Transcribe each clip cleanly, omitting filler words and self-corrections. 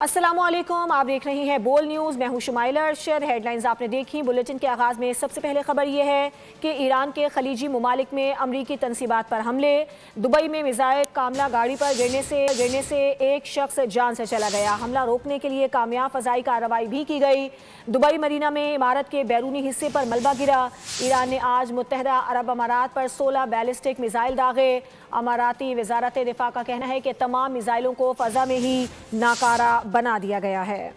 अस्सलामु अलैकुम, आप देख रही हैं बोल न्यूज़। मैं हूं शुमाइला अरशद। हेडलाइंस आपने देखी। बुलेटिन के आगाज़ में सबसे पहले खबर यह है कि ईरान के खलीजी ममालिक में अमरीकी तनसीबात पर हमले। दुबई में मिसाइल कामला गाड़ी पर गिरने से एक शख्स जान से चला गया। हमला रोकने के लिए कामयाब फ़ज़ाई कार्रवाई भी की गई। दुबई मरीना में इमारत के बैरूनी हिस्से पर मलबा गिरा। ईरान ने आज मुत्तहदा अरब अमारात पर 16 बैलिस्टिक मिसाइल दागे। अमाराती वज़ारत दिफा का कहना है कि तमाम मिसाइलों को फ़ज़ा में ही नाकारा बना दिया गया है।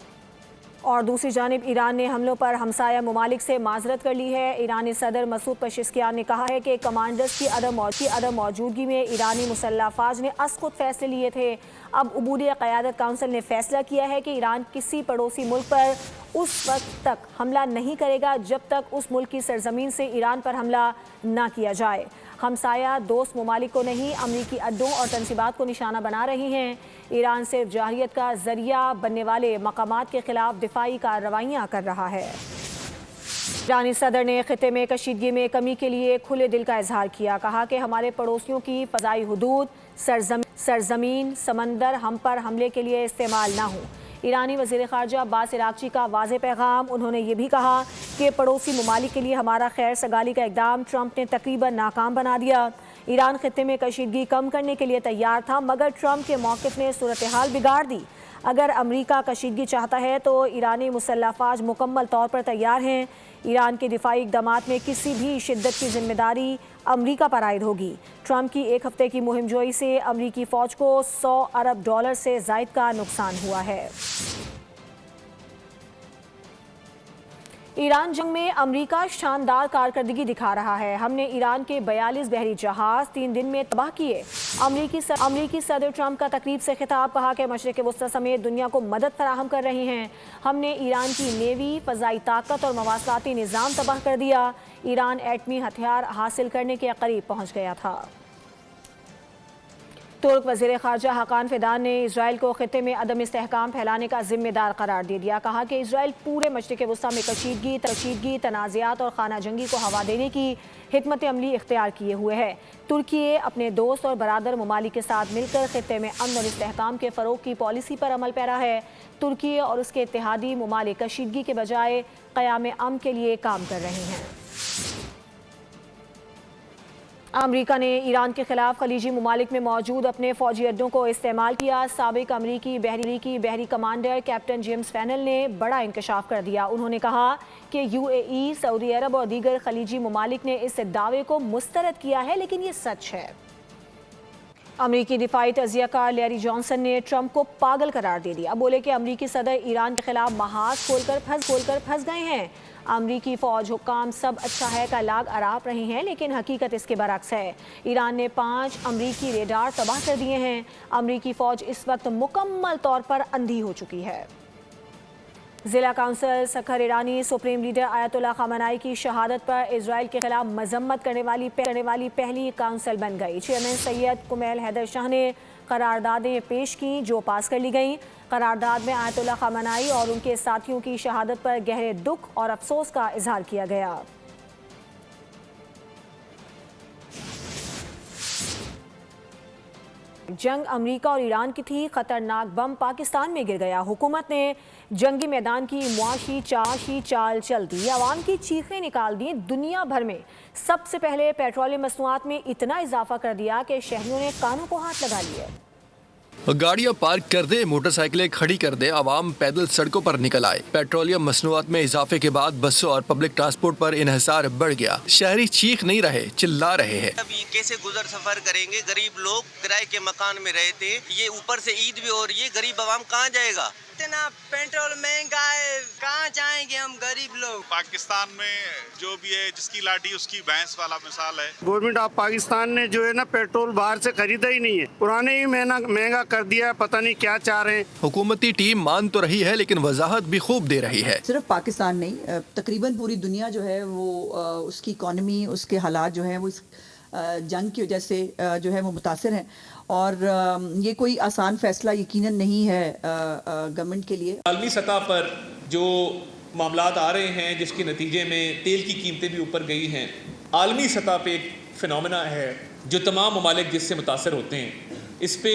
और दूसरी जानिब ईरान ने हमलों पर हमसाया ममालिक से माजरत कर ली है। ईरानी सदर मसूद पेज़ेश्कियान ने कहा है कि कमांडर्स की अदम मौजूदगी में ईरानी मुसल्लह अफ़वाज ने खुद फैसले लिए थे। अब उबूदी क़यादत काउंसिल ने फैसला किया है कि ईरान किसी पड़ोसी मुल्क पर उस वक्त तक हमला नहीं करेगा जब तक उस मुल्क की सरजमीन से ईरान पर हमला ना किया जाए। हमसाया दोस्त ममालिक को नहीं, अमरीकी अड्डों और तनसीबात को निशाना बना रही हैं। ईरान सिर्फ जाहियत का जरिया बनने वाले मकामात के खिलाफ दिफाई कार्रवाइयाँ कर रहा है। ईरानी सदर ने खिते में कशीदगी में कमी के लिए खुले दिल का इजहार किया। कहा कि हमारे पड़ोसियों की फ़ज़ाई हुदूद, सरजमीन, समंदर हम पर हमले के लिए इस्तेमाल ना हो। ईरानी वज़ीर ख़ारजा अब्बास इराक़ची का वाज़ेह पैगाम। उन्होंने ये भी कहा कि पड़ोसी ममालिक के लिए हमारा खैर सगाली का इक़दाम ट्रंप ने तकरीबन नाकाम बना दिया। ईरान खित्ते में कशीदगी कम करने के लिए तैयार था, मगर ट्रंप के मौक़िफ़ ने सूरत हाल बिगाड़ दी। अगर अमरीका कशीदगी चाहता है तो ईरानी मुसल्लह अफ़वाज मुकम्मल तौर पर तैयार हैं। ईरान के दिफाई इक़दामात में किसी भी शिद्दत की ज़िम्मेदारी अमरीका पर आयद होगी। ट्रंप की एक हफ़्ते की मुहिम जोई से अमरीकी फ़ौज को $100 अरब से ज़ायद का नुकसान हुआ है। ईरान जंग में अमरीका शानदार कारकर्दगी दिखा रहा है। हमने ईरान के 42 बहरी जहाज 3 दिन में तबाह किए। अमरीकी सदर ट्रंप का तकरीब से खिताब। कहा कि मशरिक़ वस्ता समेत दुनिया को मदद फराहम कर रहे हैं। हमने ईरान की नेवी, फ़ज़ाई ताकत और मवासलाती निज़ाम तबाह कर दिया। ईरान एटमी हथियार हासिल करने के करीब पहुँच गया था। तुर्क वज़ीर ख़ारजा हकान फ़िदान ने इजराइल को खित्ते में अदम इस्तेहकाम फैलाने का ज़िम्मेदार करार दे दिया। कहा कि इजराइल पूरे मशरिक़ वस्ता में कशीदगी, तनाज़ात और खाना जंगी को हवा देने की हिकमत अमली इख्तियार किए हुए है। तुर्की अपने दोस्त और बरादर ममालिक के साथ मिलकर खित्ते में अमन और इस्तेहकाम के फ़रोग़ की पॉलिसी पर अमल पैरा है। तुर्की और उसके इत्तेहादी ममालिक कशीदगी के बजाय क़याम अमन के लिए काम कर रहे हैं। अमरीका ने ईरान के खिलाफ खलीजी ममालिक में मौजूद अपने फ़ौजी अड्डों को इस्तेमाल किया। साबिक अमरीकी बहरी कमांडर कैप्टन जेम्स फैनल ने बड़ा इंकशाफ कर दिया। उन्होंने कहा कि UAE, सऊदी अरब और दीगर खलीजी ममालिक ने इस दावे को मुस्तरद किया है, लेकिन ये सच है। अमरीकी दिफाई तज़ियाकार लैरी जॉनसन ने ट्रंप को पागल करार दे दिया। बोले कि अमरीकी सदर ईरान के खिलाफ महाज खोलकर फंस गए हैं। अमरीकी फ़ौज हुक्काम सब अच्छा है का लाग अराप रहे हैं, लेकिन हकीकत इसके बरक्स है। ईरान ने 5 अमरीकी रेडार तबाह कर दिए हैं। अमरीकी फ़ौज इस वक्त मुकम्मल तौर पर अंधी हो चुकी है। ज़िला काउंसिल सखर ईरानी सुप्रीम लीडर आयतुल्लाह ख़ामेनी की शहादत पर इजराइल के खिलाफ मजम्मत करने वाली पहली काउंसिल बन गई। चेयरमैन सैयद कुमैल हैदर शाह ने करारदादें पेश की जो पास कर ली गईं। करारदाद में आयतुल्लाह ख़ामेनी और उनके साथियों की शहादत पर गहरे दुख और अफसोस का इजहार किया गया। जंग अमरीका और ईरान की थी। खतरनाक बम पाकिस्तान में गिर गया। हुकूमत ने जंगी मैदान की मुआशी चाल चल दी। आवाम की चीखें निकाल दी। दुनिया भर में सबसे पहले पेट्रोलियम मसनूआत में इतना इजाफा कर दिया कि शहरियों ने कानों को हाथ लगा लिए। गाड़ियां पार्क कर दे, मोटरसाइकिलें खड़ी कर दे, आवाम पैदल सड़कों पर निकल आए। पेट्रोलियम मसनूआत में इजाफे के बाद बसों और पब्लिक ट्रांसपोर्ट पर इन्हिसार बढ़ गया। शहरी चीख नहीं रहे, चिल्ला रहे हैं। अभी कैसे गुजर सफर करेंगे? गरीब लोग किराए के मकान में रहते, ये ऊपर से ईद भी हो रही है, गरीब आवाम कहाँ जाएगा? इतना पेट्रोल महंगा है, कहाँ जाएंगे हम गरीब लोग? पाकिस्तान में जो भी है, जिसकी लाठी उसकी भैंस वाला मिसाल है। गवर्नमेंट ऑफ पाकिस्तान ने जो है ना पेट्रोल बाहर से खरीदा ही नहीं है, पुराने ही महंगा कर दिया है। पता नहीं क्या चाह रहे हैं। हुकूमती टीम मान तो रही है, लेकिन वजाहत भी खूब दे रही है। सिर्फ पाकिस्तान नहीं, तकरीबन पूरी दुनिया जो है वो उसकी इकॉनमी, उसके हालात जो है वो इस जंग की वजह से जो है वो मुतासिर हैं। और ये कोई आसान फैसला यकीनन नहीं है गवर्नमेंट के लिए। आलमी सतह पर जो मामलात आ रहे हैं, जिसके नतीजे में तेल की कीमतें भी ऊपर गई हैं, आलमी सतह पे एक फिनोमेना है जो तमाम ममालिक जिससे मुतासर होते हैं। इस पे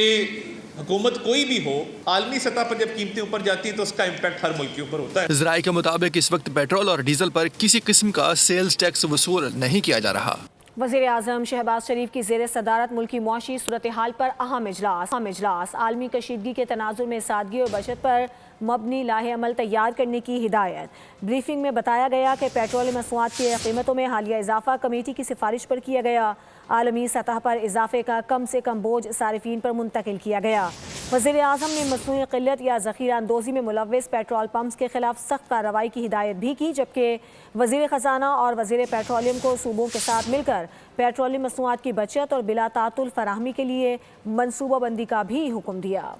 हुकूमत कोई भी हो, आलमी सतह पर जब कीमतें ऊपर जाती हैं तो उसका इम्पैक्ट हर मुल्क के ऊपर होता है। ज़राए के मुताबिक इस वक्त पेट्रोल और डीजल पर किसी किस्म का सेल्स टैक्स वसूल नहीं किया जा रहा। वज़ीर आज़म शहबाज शरीफ की ज़ेर सदारत मुल्की मुआशी सूरत हाल पर अहम इजलास आलमी कशीदगी के तनाजुर में सादगी और बचत पर मबनी लाहे अमल तैयार करने की हिदायत। ब्रीफिंग में बताया गया कि पेट्रोल मसनूआत की कीमतों में हालिया इजाफा कमेटी की सिफारिश पर किया गया। आलमी सतह पर इजाफे का कम से कम बोझ सारिफीन पर मुंतकिल किया गया। वज़ीर आज़म ने मसनूई क़िल्लत या ज़ख़ीरा अंदोज़ी में मुलव्वस पेट्रोल पम्प्स के खिलाफ सख्त कार्रवाई की हिदायत भी की, जबकि वज़ीर ख़जाना और वज़ीर पेट्रोलियम को सूबों के साथ मिलकर पेट्रोलियम मसनूआत की बचत और बिला तातुल फराहमी के लिए मनसूबाबंदी का भी हुक्म दिया।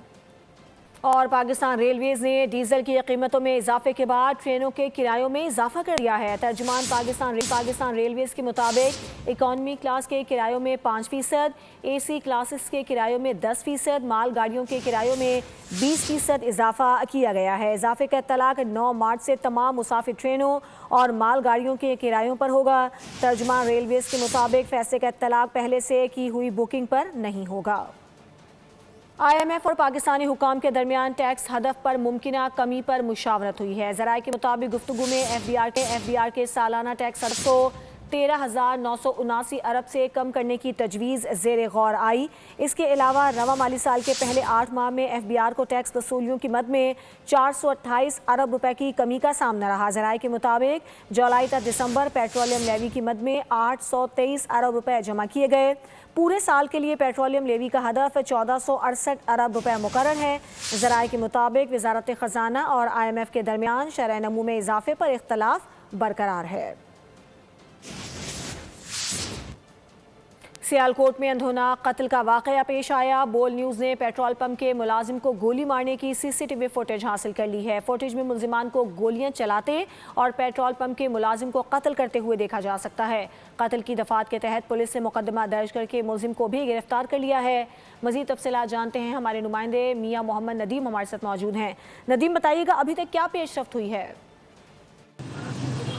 और पाकिस्तान रेलवेज़ ने डीजल की कीमतों में इजाफे के बाद ट्रेनों के किरायों में इजाफा कर दिया है। तर्जुमान पाकिस्तान रेलवेज़ के मुताबिक इकॉनमी क्लास के किरायों में 5%, AC क्लासेस के किरायों में 10%, माल गाड़ियों के किरायों में 20% इजाफा किया गया है। इजाफे का इत्तलाक 9 मार्च से तमाम मुसाफिर ट्रेनों और माल गाड़ियों के किरायों पर होगा। तर्जुमान रेलवेज़ के मुताबिक फैसले का इत्तलाक पहले से की हुई बुकिंग पर नहीं होगा। IMF और पाकिस्तानी हुकाम के दरमियान टैक्स हदफ पर मुमकिना कमी पर मुशावरत हुई है। ज़राए के मुताबिक गुफ्तगू में FBR के सालाना टैक्स हदफ को 13,979 अरब से कम करने की तजवीज़ ज़ेर गौर आई। इसके अलावा रवा माली साल के पहले 8 माह में FBR को टैक्स वसूलियों की मद में 428 अरब रुपए की कमी का सामना रहा। ज़राए के मुताबिक जुलाई तक दिसंबर पेट्रोलियम लेवी की मद में 823 अरब रुपए जमा किए गए। पूरे साल के लिए पेट्रोलियम लेवी का हदफ 1468 अरब रुपए मुकर्रर है। ज़राए के मुताबिक वज़ारत ख़जाना और IMF के दरमियान शरह नमू में इजाफे पर इख्तलाफ बरकरार है। सियालकोट में अंधोना कत्ल का वाक़या पेश आया। बोल न्यूज़ ने पेट्रोल पंप के मुलाजिम को गोली मारने की CCTV फुटेज हासिल कर ली है। फुटेज में मुलजिमान को गोलियां चलाते और पेट्रोल पंप के मुलाजिम को कत्ल करते हुए देखा जा सकता है। कत्ल की दफात के तहत पुलिस ने मुकदमा दर्ज करके मुलजिम को भी गिरफ्तार कर लिया है। मज़ीद तफसीलात जानते हैं, हमारे नुमाइंदे मियाँ मोहम्मद नदीम हमारे साथ मौजूद हैं। नदीम, बताइएगा अभी तक क्या पेशरफ्त हुई है?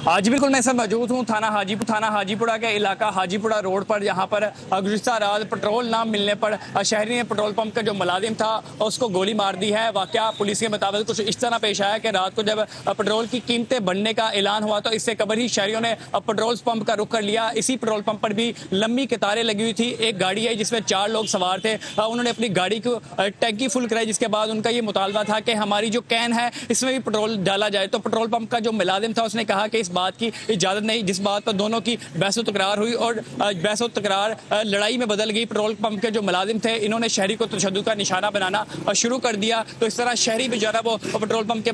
आज बिल्कुल मैं सर मौजूद हूँ थाना हाजीपुरा के इलाका हाजीपुरा रोड पर, जहाँ पर गुज़िश्ता रात पेट्रोल ना मिलने पर शहरी ने पेट्रोल पंप का जो मुलाजिम था उसको गोली मार दी है। वाक़या पुलिस के मुताबिक कुछ इस तरह पेश आया कि रात को जब पेट्रोल की कीमतें बढ़ने का ऐलान हुआ तो इससे कबल ही शहरियों ने पेट्रोल पंप का रुख कर लिया। इसी पेट्रोल पंप पर भी लंबी कतारें लगी हुई थी। एक गाड़ी है जिसमें 4 लोग सवार थे, उन्होंने अपनी गाड़ी को टैंकी फुल कराई, जिसके बाद उनका ये मुतालबा था कि हमारी जो कैन है इसमें भी पेट्रोल डाला जाए। तो पेट्रोल पंप का जो मुलाजिम था उसने कहा कि इस बात की इजाजत नहीं, जिस बात पर दोनों की बहस तकरार हुई और बहस तकरार लड़ाई में बदल गई। पेट्रोल पंप के जो मुलाजिम थे इन्होंने शहरी को तशद्दुद का निशाना बनाना शुरू कर दिया। तो इस तरह शहरी भी जो है वो पेट्रोल पंप के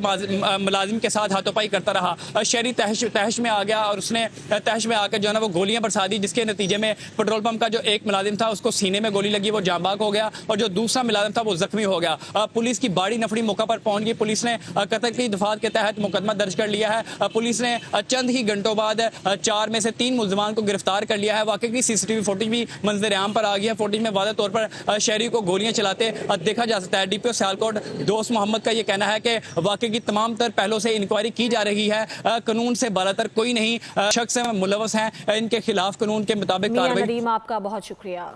मुलाजिम के साथ हाथोपाई करता रहा। शहरी तहश में आ गया और उसने तहश में आकर जो है वो गोलियां बरसा दी, जिसके नतीजे में पेट्रोल पंप का जो एक मुलाजिम था उसको सीने में गोली लगी, वो जांबाक हो गया, और जो दूसरा मुलाजिम था वो जख्मी हो गया। पुलिस की बाड़ी नफरी मौका पर पहुंच गई। पुलिस ने कत्ल की दफात के तहत मुकदमा दर्ज कर लिया है। पुलिस ने चंद ही घंटों बाद 4 में से 3 मुलजिमान को गिरफ्तार कर लिया है। वाकई की CCTV फुटेज भी मंजर आम पर आ गई है। फुटेज में वाज़ेह तौर पर शहरी को गोलियां चलाते देखा जा सकता है। DPO सियालकोट दोस्त मोहम्मद का ये कहना है कि वाकई की तमाम तर पहलों से इंक्वायरी की जा रही है। कानून से बालातर कोई नहीं शख्स मुलव्वस हैं, इनके खिलाफ कानून के मुताबिक कार्रवाई। आपका बहुत शुक्रिया।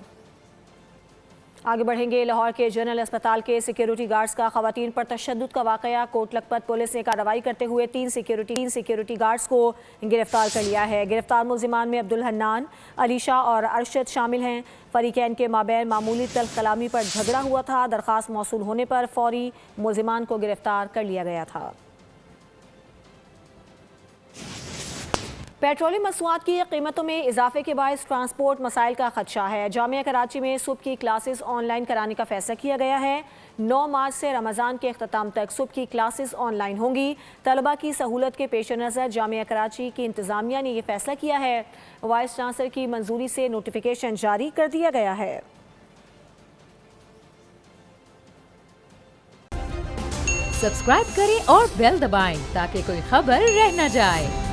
आगे बढ़ेंगे। लाहौर के जनरल अस्पताल के सिक्योरिटी गार्ड्स का खवातीन पर तशद्दुद का वाकया। कोट लखपत पुलिस ने कार्रवाई करते हुए 3 सिक्योरिटी गार्ड्स को गिरफ्तार कर लिया है। गिरफ्तार मुलजिमान में अब्दुल हन्नान, अलीशा और अरशद शामिल हैं। फरीकैन के माबैन मामूली तल्ख कलामी पर झगड़ा हुआ था। दरख्वास्त मौसूल होने पर फौरी मुलजिमान को गिरफ्तार कर लिया गया था। पेट्रोलियम मसनूआत की कीमतों में इजाफे के बायस ट्रांसपोर्ट मसाइल का खदशा है। जामिया कराची में सुबह की क्लासेस ऑनलाइन कराने का फैसला किया गया है। 9 मार्च से रमज़ान के अख्ताम तक सुबह की क्लासेस ऑनलाइन होंगी। तलबा की सहूलत के पेश नज़र जामिया कराची की इंतज़ामिया ने यह फैसला किया है। वाइस चांसलर की मंजूरी से नोटिफिकेशन जारी कर दिया गया है। सब्सक्राइब करें और बेल दबाएं ताकि कोई खबर रह न जाए।